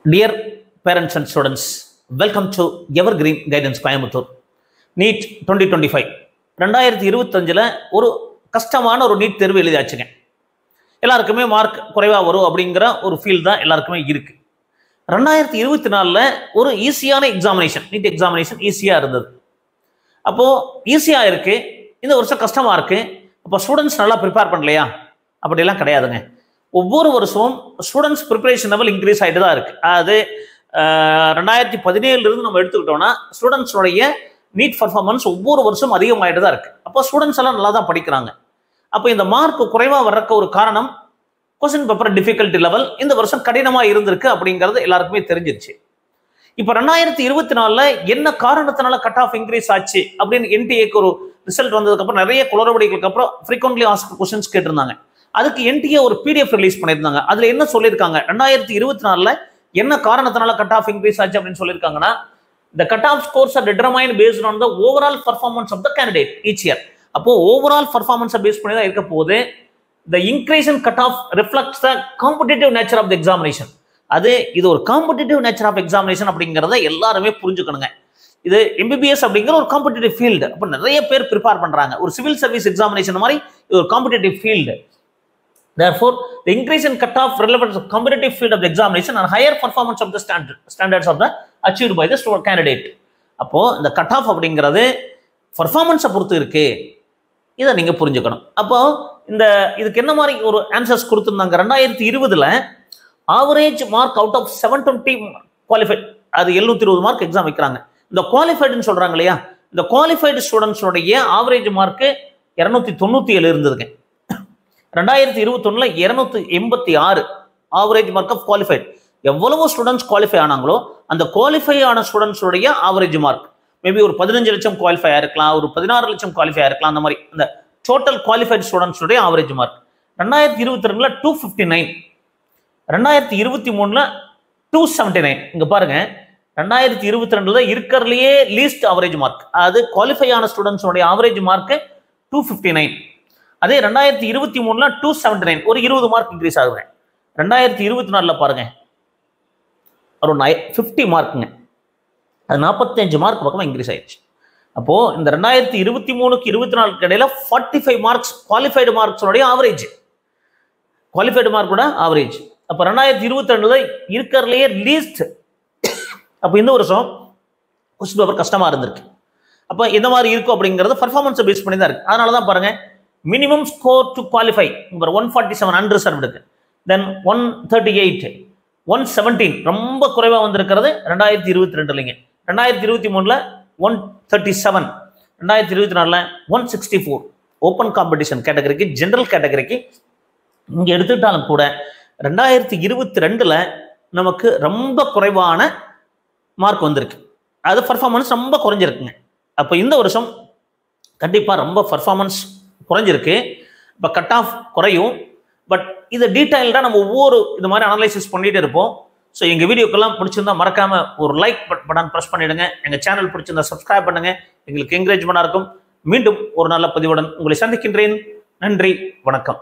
Dear parents and students, welcome to Evergreen Guidance Coimbatore. NEET 2025 2025ல ஒரு கஷ்டமான ஒரு NEET தேர்வு எழுதியாச்சுங்க. எல்லாருக்குமே மார்க் குறைவா வரும் அப்படிங்கிற ஒரு ஃபீல் தான் எல்லாருக்குமே இருக்கு. 2024ல ஒரு ஈஸியான எக்ஸாமினேஷன், நீட் எக்ஸாமினேஷன் ஈஸியா இருந்தது. அப்போ ஈஸியா இருக்கு, இந்த வருஷம் கஷ்டமா இருக்கு. அப்போ ஸ்டூடெண்ட்ஸ் நல்லா ப்ரிப்பேர் பண்ணலையா? அப்படியெல்லாம் கிடையாதுங்க. ஒவ்வொரு வருஷமும் ஸ்டூடெண்ட்ஸ் ப்ரிப்பரேஷன் லெவல் இன்க்ரீஸ் ஆகிட்டு தான் இருக்கு. அது 2017 இருந்து நம்ம எடுத்துக்கிட்டோம்னா ஸ்டூடெண்ட்ஸோடைய நீட் பர்ஃபார்மன்ஸ் ஒவ்வொரு வருஷம் அதிகமாகிட்டு தான் இருக்கு. அப்போ ஸ்டூடெண்ட்ஸ் எல்லாம் நல்லா தான் படிக்கிறாங்க. அப்போ இந்த மார்க் குறைவா வர்றதுக்கு ஒரு காரணம் கொஸ்டின் பேப்பர் டிஃபிகல்ட்டி லெவல் இந்த வருஷம் கடினமா இருந்திருக்கு அப்படிங்கிறது எல்லாருக்குமே தெரிஞ்சிருச்சு. இப்போ 2024ல என்ன காரணத்தினால கட் ஆஃப் இன்க்ரீஸ் ஆச்சு அப்படின்னு என்டிஏக்கு ஒரு ரிசல்ட் வந்ததுக்கு அப்புறம் நிறைய குளறுபடிகளுக்கு அப்புறம் ஃப்ரீக்வென்ட்லி ஆஸ்க்டு கொஸ்டின்ஸ் கேட்டிருந்தாங்க. அதுக்கு என்டிஏ ஒரு பிடிஎஃப் ரிலீஸ் பண்ணியிருந்தாங்க. அதுல என்ன சொல்லியிருக்காங்க, 2024ல என்ன காரணத்தினால கட் ஆஃப் இன்க்ரீஸ் ஆச்சு அப்படின்னு சொல்லியிருக்காங்கன்னா, the cut-off scores are determined based on the overall performance of the candidate each year. அப்போ overall performance பேஸ் பண்ணி தான் இருக்க போது. The increase in cut-off reflects the competitive nature of the examination. இது ஒரு காம்படிட்டிவ் நேச்சர் ஆஃப் எக்ஸாமினேஷன் அப்படிங்கிறத எல்லாருமே புரிஞ்சுக்கணுங்க. இது எம்பிபிஎஸ் அப்படிங்கிற ஒரு காம்படிட்டிவ் ஃபீல்டு. அப்போ நிறைய பேர் ப்ரிப்பேர் பண்றாங்க. ஒரு சிவில் சர்வீஸ் எக்ஸாமினேஷன் மாதிரி இது ஒரு competitive field. Therefore, the increase in cut-off relevant to the competitive field of the examination and higher performance of the standards of the achieved by the student candidate. அப்போ இந்த cut-off அப்படிங்கிறது பர்ஃபார்மன்ஸை பொறுத்து இருக்கு. இதை நீங்க புரிஞ்சுக்கணும். அப்போ இதுக்கு என்ன மாதிரி ஒரு ஆன்சர்ஸ் கொடுத்துருந்தாங்க, 2020ல average mark out of 720 qualified, அது 720 மார்க் எக்ஸாம் வைக்கிறாங்க. இந்த குவாலிஃபைடுன்னு சொல்றாங்க இல்லையா, இந்த குவாலிஃபைடு ஸ்டூடெண்ட்ஸோடைய ஆவரேஜ் மார்க் 297 இருந்ததுங்க. 2021ல 286 ஆவரேஜ் மார்க் ஆஃப் குவாலிஃபைட். எவ்வளவு ஸ்டூடெண்ட்ஸ் குவாலிஃபை ஆனாங்களோ அந்த குவாலிஃபை ஆன ஸ்டூடெண்ட்ஸோடைய ஆவரேஜ் மார்க் மேபி ஒரு 15 லட்சம் குவாலிஃபை ஆயிருக்கலாம், ஒரு 16 லட்சம் குவாலிஃபை ஆயிருக்கலாம். அந்த மாதிரி இந்த டோட்டல் குவாலிஃபைட் ஸ்டூடெண்ட்ஸோடைய ஆவரேஜ் மார்க் 2022ல 259, 2023ல 279. இங்க பாருங்க, 2022ல இருக்கிறதுலயே லீஸ்ட் ஆவரேஜ் மார்க், அது குவாலிஃபை ஆன ஸ்டூடெண்ட்ஸோடைய ஆவரேஜ் மார்க் 259. அதே 2023ல 279, ஒரு 20 மார்க் இன்க்ரீஸ் ஆகுங்க. 2024ல பாருங்க ஒரு 50 மார்க்குங்க, அது 45 மார்க் பக்கமா இன்க்ரீஸ் ஆயிடுச்சு. அப்போ இந்த 2023க்கு 24க்கு இடையில 45 மார்க்ஸ் குவாலிஃபைடு மார்க்ஸோடைய ஆவரேஜ், குவாலிஃபைடு மார்க்கோட ஆவரேஜ். அப்போ 2022ல இருக்கிறதுலயே லீஸ்ட். அப்போ இந்த வருஷம் கொஸ்டின் பேப்பர் கஷ்டமா இருந்திருக்கு. அப்போ எந்த மாதிரி இருக்கும் அப்படிங்கிறது பர்ஃபார்மன்ஸை பேஸ் பண்ணி தான் இருக்கு. அதனால தான் பாருங்க, மினிமம் ஸ்கோர் டு குவாலிஃபை 147 அன்ரிசர்வ்டுக்கு, தென் 138, 117 ரொம்ப குறைவாக வந்திருக்கிறது 2022லைங்க. 2023ல 137, 2024ல 164 ஓப்பன் காம்படிஷன் கேட்டகரிக்கு, ஜெனரல் கேட்டகரிக்கு. இங்கே எடுத்துக்கிட்டாலும் கூட 2022ல நமக்கு ரொம்ப குறைவான மார்க் வந்திருக்கு, அது பர்ஃபார்மன்ஸ் ரொம்ப குறைஞ்சிருக்குங்க. அப்போ இந்த வருஷம் கண்டிப்பாக ரொம்ப பர்ஃபார்மன்ஸ் குறைஞ்சிருக்கு. இப்போ கட் ஆஃப் குறையும், பட் இதை டீட்டெயில்டாக நம்ம ஒவ்வொரு இது மாதிரி அனலைசிஸ் பண்ணிட்டு இருப்போம். ஸோ எங்கள் வீடியோக்கெல்லாம் பிடிச்சிருந்தா மறக்காம ஒரு லைக் பட்டன் ப்ரெஸ் பண்ணிடுங்க. எங்கள் சேனல் பிடிச்சிருந்தா சப்ஸ்கிரைப் பண்ணுங்க, எங்களுக்கு என்கரேஜ்மெண்டாக இருக்கும். மீண்டும் ஒரு நல்ல பதிவுடன் உங்களை சந்திக்கின்றேன். நன்றி, வணக்கம்.